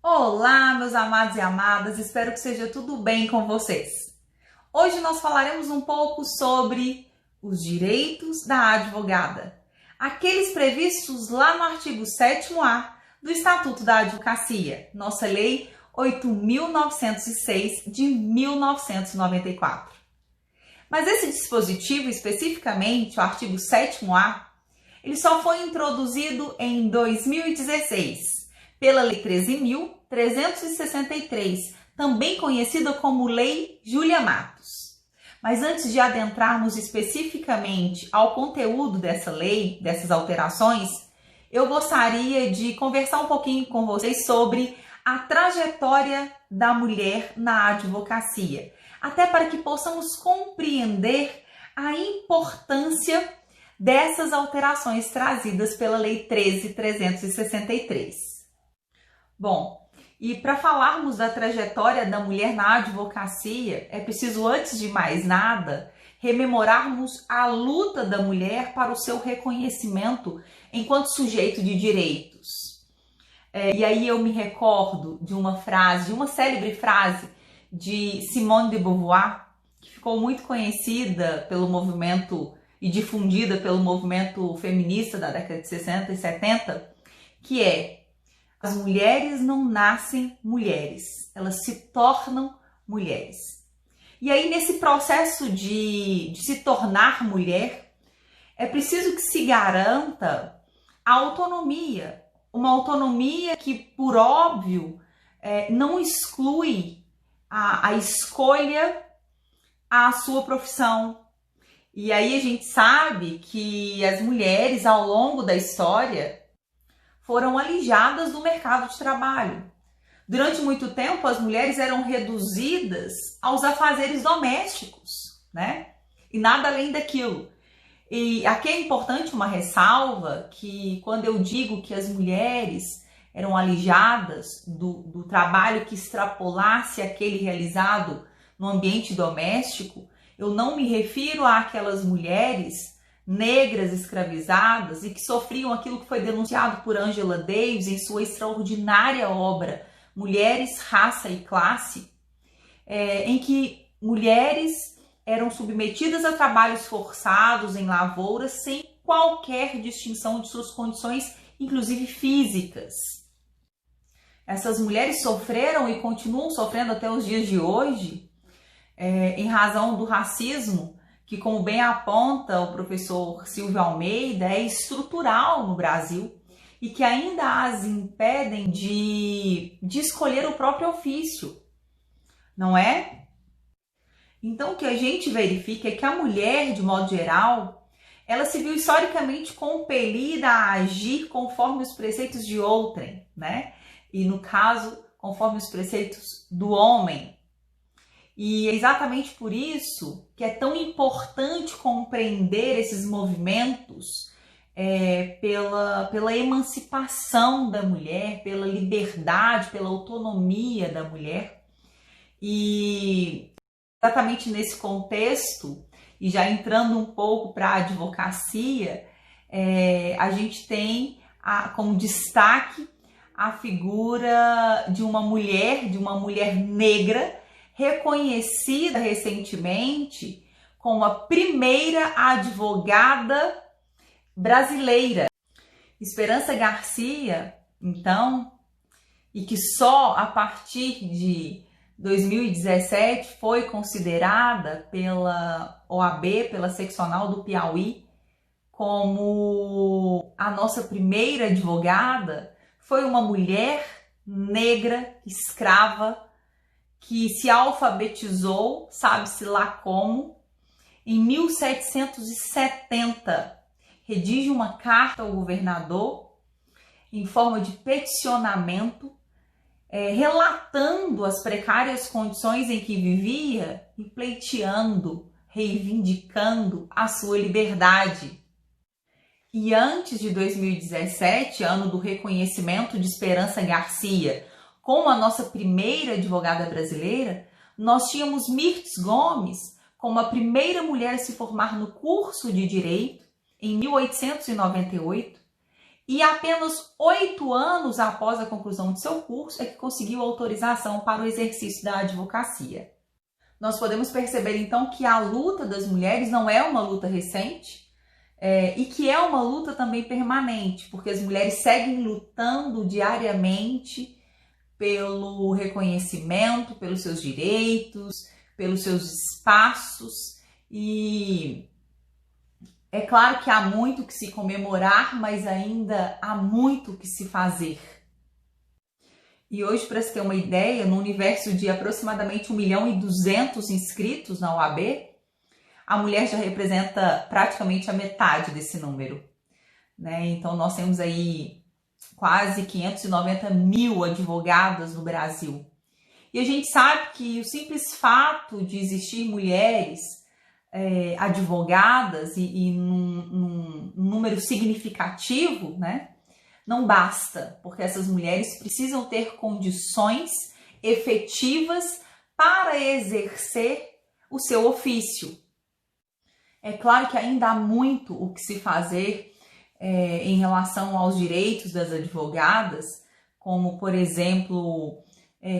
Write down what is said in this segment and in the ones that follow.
Olá, meus amados e amadas, espero que seja tudo bem com vocês. Hoje nós falaremos um pouco sobre os direitos da advogada, aqueles previstos lá no artigo 7º-A do Estatuto da Advocacia, nossa Lei 8.906 de 1994. Mas esse dispositivo, especificamente o artigo 7º-A, ele só foi introduzido em 2016, pela Lei 13.363, também conhecida como Lei Júlia Matos. Mas antes de adentrarmos especificamente ao conteúdo dessa lei, dessas alterações, eu gostaria de conversar um pouquinho com vocês sobre a trajetória da mulher na advocacia, até para que possamos compreender a importância dessas alterações trazidas pela Lei 13.363. Bom, e para falarmos da trajetória da mulher na advocacia, é preciso, antes de mais nada, rememorarmos a luta da mulher para o seu reconhecimento enquanto sujeito de direitos. E aí eu me recordo de uma frase, de uma célebre frase de Simone de Beauvoir, que ficou muito conhecida pelo movimento e difundida pelo movimento feminista da década de 60 e 70, que é: as mulheres não nascem mulheres, elas se tornam mulheres. E aí, nesse processo de se tornar mulher, é preciso que se garanta a autonomia, uma autonomia que, por óbvio, não exclui a escolha à sua profissão. E aí a gente sabe que as mulheres, ao longo da história, foram alijadas do mercado de trabalho. Durante muito tempo, as mulheres eram reduzidas aos afazeres domésticos, né? E nada além daquilo. E aqui é importante uma ressalva que, quando eu digo que as mulheres eram alijadas do trabalho que extrapolasse aquele realizado no ambiente doméstico, eu não me refiro àquelas mulheres negras escravizadas e que sofriam aquilo que foi denunciado por Angela Davis em sua extraordinária obra Mulheres, Raça e Classe, em que mulheres eram submetidas a trabalhos forçados em lavouras sem qualquer distinção de suas condições, inclusive físicas. Essas mulheres sofreram e continuam sofrendo até os dias de hoje, em razão do racismo, que, como bem aponta o professor Silvio Almeida, é estrutural no Brasil e que ainda as impedem de escolher o próprio ofício, não é? Então, o que a gente verifica é que a mulher, de modo geral, ela se viu historicamente compelida a agir conforme os preceitos de outrem, né? E, no caso, conforme os preceitos do homem. E é exatamente por isso que é tão importante compreender esses movimentos pela emancipação da mulher, pela liberdade, pela autonomia da mulher. E exatamente nesse contexto, e já entrando um pouco para a advocacia, a gente tem como destaque a figura de uma mulher negra, reconhecida recentemente como a primeira advogada brasileira. Esperança Garcia, então, e que só a partir de 2017 foi considerada pela OAB, pela seccional do Piauí, como a nossa primeira advogada, foi uma mulher negra, escrava, que se alfabetizou, sabe-se lá como, em 1770, redige uma carta ao governador em forma de peticionamento, relatando as precárias condições em que vivia e pleiteando, reivindicando a sua liberdade. E antes de 2017, ano do reconhecimento de Esperança Garcia como a nossa primeira advogada brasileira, nós tínhamos Mirtz Gomes como a primeira mulher a se formar no curso de Direito em 1898 e apenas 8 anos após a conclusão de seu curso é que conseguiu autorização para o exercício da advocacia. Nós podemos perceber então que a luta das mulheres não é uma luta recente, e que é uma luta também permanente, porque as mulheres seguem lutando diariamente pelo reconhecimento, pelos seus direitos, pelos seus espaços, e é claro que há muito que se comemorar, mas ainda há muito que se fazer. E hoje, para se ter uma ideia, no universo de aproximadamente 1.200.000 inscritos na OAB, a mulher já representa praticamente a metade desse número, né? Então, nós temos aí quase 590.000 advogadas no Brasil. E a gente sabe que o simples fato de existir mulheres advogadas e num número significativo, né, não basta, porque essas mulheres precisam ter condições efetivas para exercer o seu ofício. É claro que ainda há muito o que se fazer em relação aos direitos das advogadas, como, por exemplo,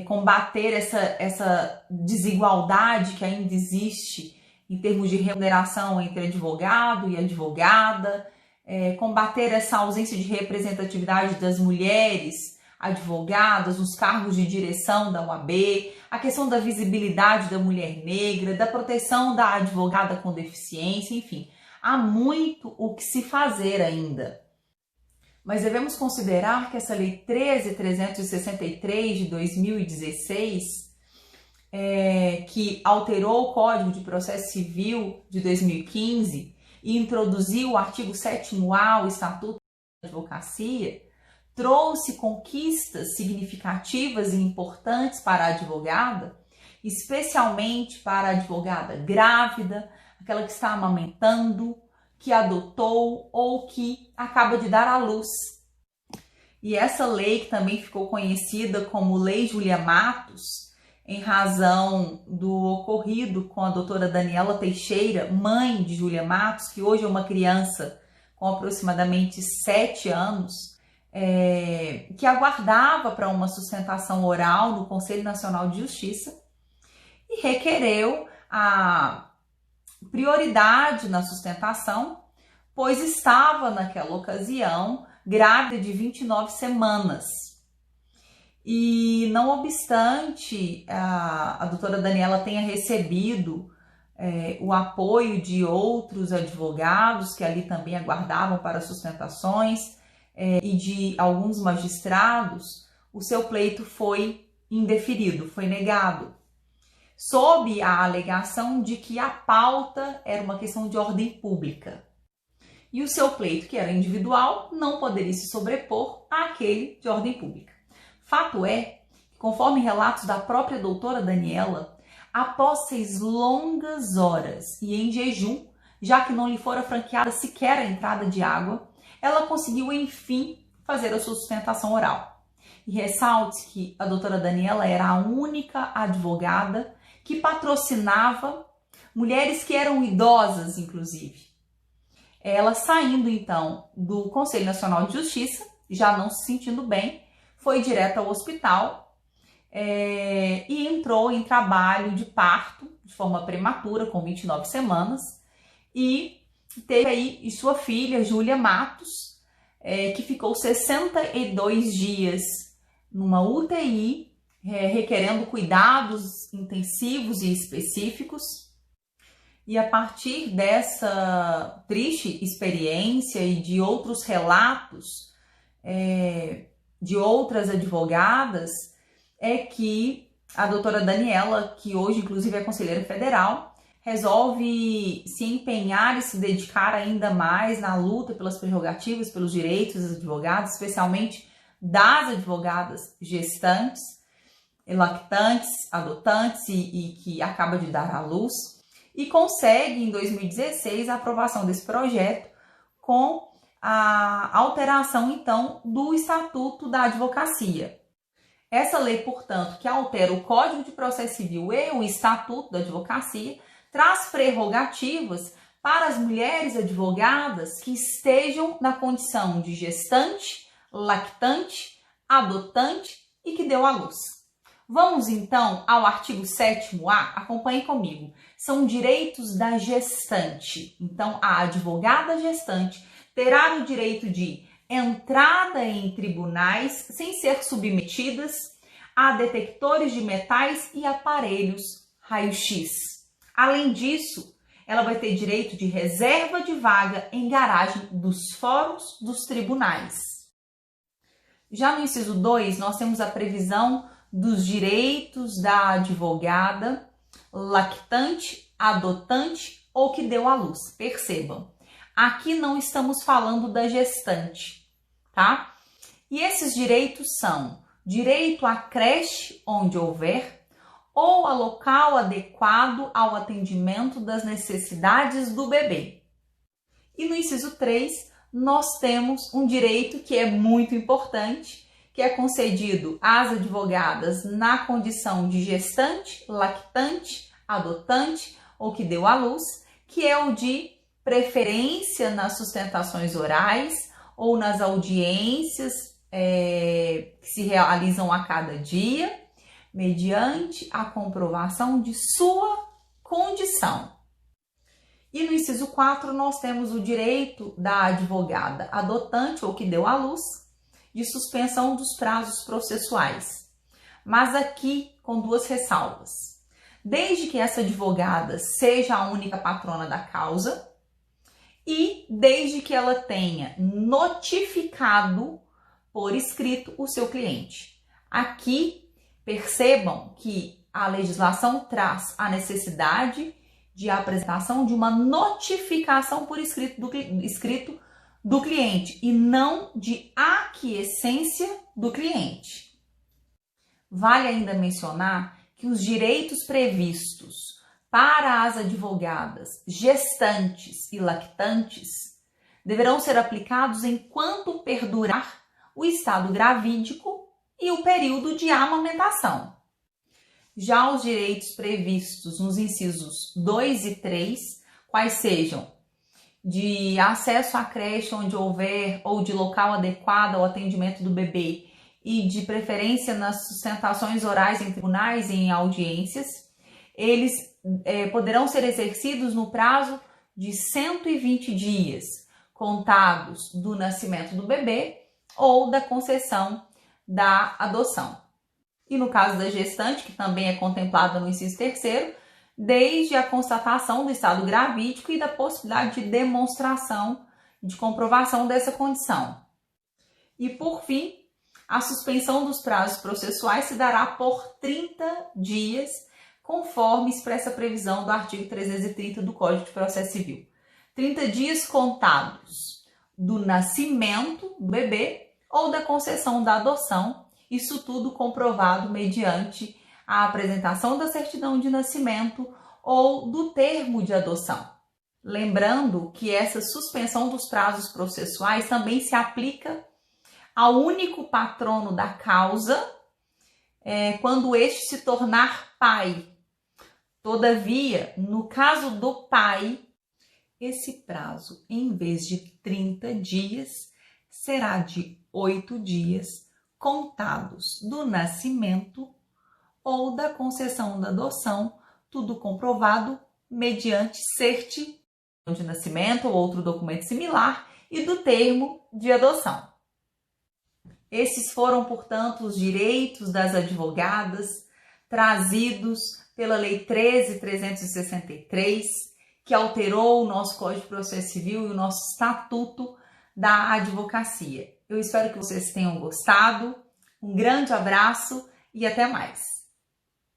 combater essa desigualdade que ainda existe em termos de remuneração entre advogado e advogada, combater essa ausência de representatividade das mulheres advogadas nos cargos de direção da OAB, a questão da visibilidade da mulher negra, da proteção da advogada com deficiência, enfim, há muito o que se fazer ainda. Mas devemos considerar que essa Lei 13.363 de 2016, que alterou o Código de Processo Civil de 2015 e introduziu o artigo 7º-A, o Estatuto da Advocacia, trouxe conquistas significativas e importantes para a advogada, especialmente para a advogada grávida, aquela que está amamentando, que adotou ou que acaba de dar à luz. E essa lei, que também ficou conhecida como Lei Júlia Matos, em razão do ocorrido com a doutora Daniela Teixeira, mãe de Júlia Matos, que hoje é uma criança com aproximadamente 7 anos, que aguardava para uma sustentação oral no Conselho Nacional de Justiça e requereu a prioridade na sustentação, pois estava naquela ocasião grávida de 29 semanas. E não obstante a doutora Daniela tenha recebido o apoio de outros advogados que ali também aguardavam para sustentações e de alguns magistrados, o seu pleito foi indeferido, foi negado, sob a alegação de que a pauta era uma questão de ordem pública. E o seu pleito, que era individual, não poderia se sobrepor àquele de ordem pública. Fato é que, conforme relatos da própria doutora Daniela, após 6 longas horas e em jejum, já que não lhe fora franqueada sequer a entrada de água, ela conseguiu, enfim, fazer a sua sustentação oral. E ressalte que a doutora Daniela era a única advogada que patrocinava mulheres que eram idosas, inclusive. Ela, saindo então do Conselho Nacional de Justiça, já não se sentindo bem, foi direto ao hospital e entrou em trabalho de parto de forma prematura, com 29 semanas, e teve aí sua filha, Júlia Matos, que ficou 62 dias numa UTI, requerendo cuidados intensivos e específicos. E a partir dessa triste experiência e de outros relatos de outras advogadas, é que a doutora Daniela, que hoje inclusive é conselheira federal, resolve se empenhar e se dedicar ainda mais na luta pelas prerrogativas, pelos direitos dos advogados, especialmente das advogadas gestantes, lactantes, adotantes e que acaba de dar à luz, e consegue em 2016 a aprovação desse projeto com a alteração então do Estatuto da Advocacia. Essa lei, portanto, que altera o Código de Processo Civil e o Estatuto da Advocacia, traz prerrogativas para as mulheres advogadas que estejam na condição de gestante, lactante, adotante e que deu à luz. Vamos então ao artigo 7º-A, acompanhe comigo. São direitos da gestante. Então, a advogada gestante terá o direito de entrada em tribunais sem ser submetidas a detectores de metais e aparelhos raio-x. Além disso, ela vai ter direito de reserva de vaga em garagem dos fóruns dos tribunais. Já no inciso 2, nós temos a previsão dos direitos da advogada lactante, adotante ou que deu à luz. Percebam, aqui não estamos falando da gestante, tá? E esses direitos são direito à creche onde houver ou a local adequado ao atendimento das necessidades do bebê. E no inciso 3, nós temos um direito que é muito importante, que é concedido às advogadas na condição de gestante, lactante, adotante ou que deu à luz, que é o de preferência nas sustentações orais ou nas audiências que se realizam a cada dia, mediante a comprovação de sua condição. E no inciso 4, nós temos o direito da advogada adotante ou que deu à luz de suspensão dos prazos processuais, mas aqui com duas ressalvas. Desde que essa advogada seja a única patrona da causa e desde que ela tenha notificado por escrito o seu cliente. Aqui, percebam que a legislação traz a necessidade de apresentação de uma notificação por escrito do cliente e não de aquiescência do cliente. Vale ainda mencionar que os direitos previstos para as advogadas gestantes e lactantes deverão ser aplicados enquanto perdurar o estado gravídico e o período de amamentação. Já os direitos previstos nos incisos 2 e 3, quais sejam de acesso à creche onde houver ou de local adequado ao atendimento do bebê e de preferência nas sustentações orais em tribunais e em audiências, eles poderão ser exercidos no prazo de 120 dias, contados do nascimento do bebê ou da concessão da adoção. E no caso da gestante, que também é contemplada no inciso 3º, desde a constatação do estado gravídico e da possibilidade de demonstração, de comprovação dessa condição. E por fim, a suspensão dos prazos processuais se dará por 30 dias, conforme expressa a previsão do artigo 330 do Código de Processo Civil. 30 dias contados do nascimento do bebê ou da concessão da adoção, isso tudo comprovado mediante a apresentação da certidão de nascimento ou do termo de adoção. Lembrando que essa suspensão dos prazos processuais também se aplica ao único patrono da causa quando este se tornar pai. Todavia, no caso do pai, esse prazo, em vez de 30 dias, será de 8 dias contados do nascimento ou da concessão da adoção, tudo comprovado mediante certidão de nascimento ou outro documento similar e do termo de adoção. Esses foram, portanto, os direitos das advogadas trazidos pela Lei 13.363, que alterou o nosso Código de Processo Civil e o nosso Estatuto da Advocacia. Eu espero que vocês tenham gostado. Um grande abraço e até mais!